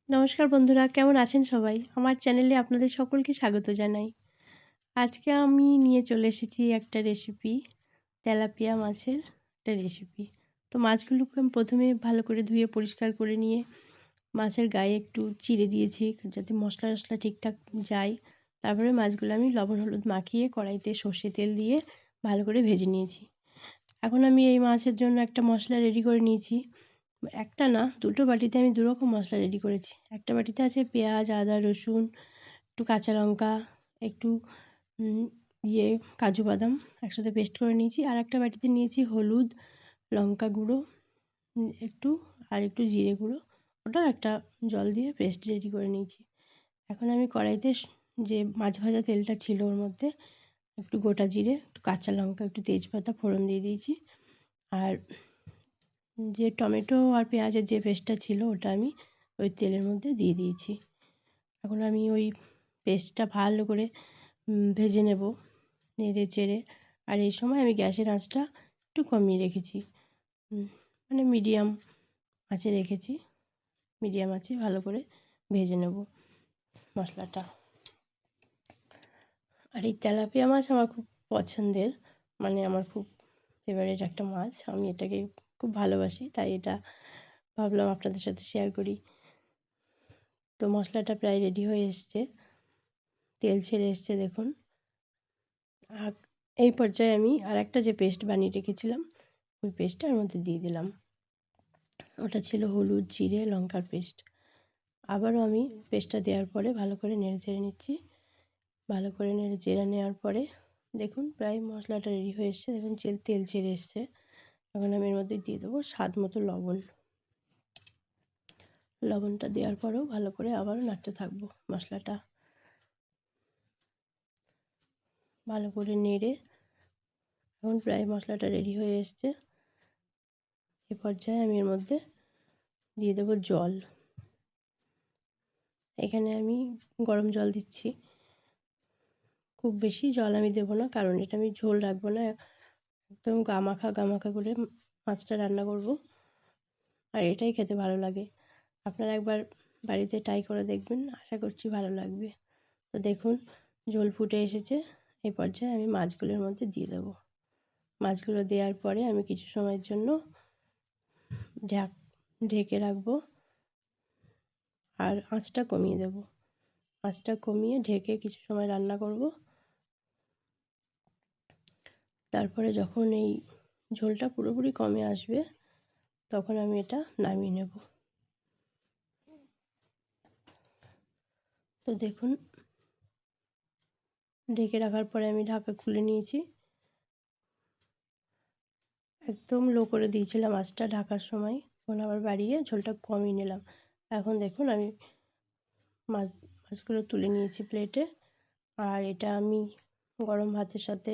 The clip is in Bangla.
নমস্কার বন্ধুরা, কেমন আছেন সবাই? আমার চ্যানেলে আপনাদের সকলকে স্বাগত জানাই। আজকে আমি নিয়ে চলে এসেছি একটা রেসিপি, তেলাপিয়া মাছের একটা রেসিপি। তো মাছগুলোকে আমি প্রথমে ভালো করে ধুয়ে পরিষ্কার করে নিয়ে মাছের গায়ে একটু চিড়ে দিয়েছি যাতে মশলা টশলা ঠিকঠাক যায়। তারপরে মাছগুলো আমি লবণ হলুদ মাখিয়ে কড়াইতে সর্ষে তেল দিয়ে ভালো করে ভেজে নিয়েছি। এখন আমি এই মাছের জন্য একটা মশলা রেডি করে নিয়েছি। একটা না, দুটো বাটিতে আমি দুরকম মশলা রেডি করেছি। একটা বাটিতে আছে পেঁয়াজ, আদা, রসুন, একটু কাঁচা লঙ্কা, একটু ইয়ে কাজু বাদাম একসাথে পেস্ট করে নিয়েছি। আর একটা বাটিতে নিয়েছি হলুদ, লঙ্কা গুঁড়ো একটু, আর একটু জিরে গুঁড়ো। ওটা একটা জল দিয়ে পেস্ট রেডি করে নিয়েছি। এখন আমি কড়াইতে যে মাছ ভাজা তেলটা ছিল ওর মধ্যে একটু গোটা জিরে, একটু কাঁচা লঙ্কা, একটু তেজপাতা ফোড়ন দিয়ে দিয়েছি। আর যে টমেটো আর পেঁয়াজের যে পেস্টটা ছিল ওটা আমি ওই তেলের মধ্যে দিয়ে দিয়েছি। এখন আমি ওই পেস্টটা ভালো করে ভেজে নেব নেড়ে চেড়ে। আর এই সময় আমি গ্যাসের আঁচটা একটু কমিয়ে রেখেছি, মানে মিডিয়াম আঁচে রেখেছি। মিডিয়াম আঁচে ভালো করে ভেজে নেব মশলাটা। আর এই তেলাপিয়া মাছ আমার খুব পছন্দের, মানে আমার খুব ফেভারিট একটা মাছ। আমি এটাকে খুব ভালোবাসি, তাই এটা ভাবলাম আপনাদের সাথে শেয়ার করি। তো মশলাটা প্রায় রেডি হয়ে এসছে, তেল ছেড়ে এসছে দেখুন। আর এই পর্যায়ে আমি আর একটা যে পেস্ট বানিয়ে রেখেছিলাম ওই পেস্টটা এর মধ্যে দিয়ে দিলাম। ওটা ছিল হলুদ, জিরে, লঙ্কার পেস্ট। আবারও আমি পেস্টটা দেওয়ার পরে ভালো করে নেড়ে চেড়ে নিচ্ছি। ভালো করে নেড়ে চেড়ে নেওয়ার পরে দেখুন প্রায় মশলাটা রেডি হয়ে এসছে। দেখুন তেল ছেড়ে এসছে। এখন আমি এর মধ্যে দিয়ে দেবো স্বাদ মতো লবণ। লবণটা দেওয়ার পরেও ভালো করে আবারও নাড়তে থাকবো মশলাটা। ভালো করে নেড়ে এখন প্রায় মশলাটা রেডি হয়ে এসছে। এ পর্যায়ে আমি এর মধ্যে দিয়ে দেবো জল। এখানে আমি গরম জল দিচ্ছি। খুব বেশি জল আমি দেবো না, কারণ এটা আমি ঝোল রাখবো না, একদম গামাখা করে মাছটা রান্না করব। আর এটাই খেতে ভালো লাগে। আপনারা একবার বাড়িতে ট্রাই করে দেখবেন, আশা করছি ভালো লাগবে। তো দেখুন ঝোল ফুটে এসেছে। এই পর্যায়ে আমি মাছগুলোর মধ্যে দিয়ে দেবো। মাছগুলো দেওয়ার পরে আমি কিছু সময়ের জন্য ঢেকে রাখবো আর আঁচটা কমিয়ে দেব। আঁচটা কমিয়ে ঢেকে কিছু সময় রান্না করব। তারপরে যখন এই ঝোলটা পুরোপুরি কমে আসবে তখন আমি এটা নামিয়ে নেব। তো দেখুন ঢেকে রাখার পরে আমি ঢাকা খুলে নিয়েছি। একদম লো করে দিয়েছিলাম আঁচটা ঢাকার সময়, এখন আবার বাড়িয়ে ঝোলটা কমিয়ে নিলাম। এখন দেখুন আমি মাছগুলো তুলে নিয়েছি প্লেটে। আর এটা আমি গরম ভাতের সাথে